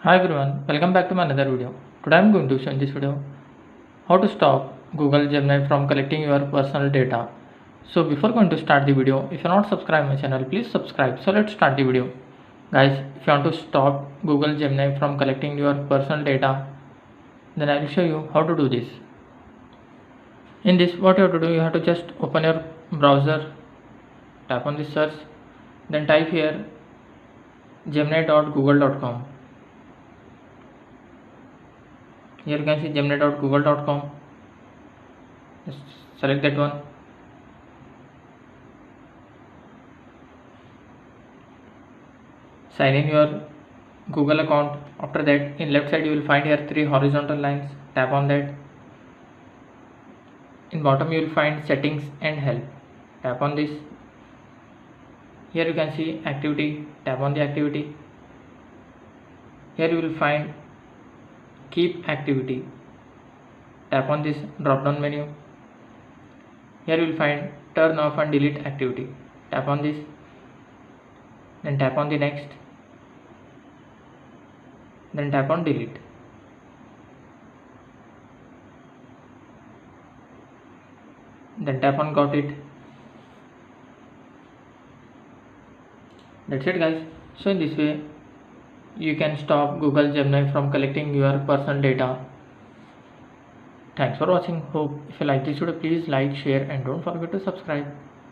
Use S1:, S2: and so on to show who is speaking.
S1: Hi everyone, welcome back to my another video. Today I am going to show in this video how to stop Google Gemini from collecting your personal data. So before going to start the video, if you are not subscribed my channel, please subscribe. So let's start the video. Guys, if you want to stop Google Gemini from collecting your personal data, then I will show you how to do this. In this, what you have to do, you have to just open your browser, tap on this search, then type here gemini.google.com. Here you can see gemini.google.com. Just select that one. Sign in your Google account. After that, in left side you will find here 3 horizontal lines. Tap on that. In bottom you will find settings and help. Tap on this. Here you can see activity. Tap on the activity. Here you will find keep activity. Tap on this drop down menu. Here you will find turn off and delete activity. Tap on this. Then tap on the next. Then tap on delete. Then tap on got it. That's it guys. So in this way you can stop Google Gemini from collecting your personal data. Thanks for watching. Hope if you like this video, please like, share and don't forget to subscribe.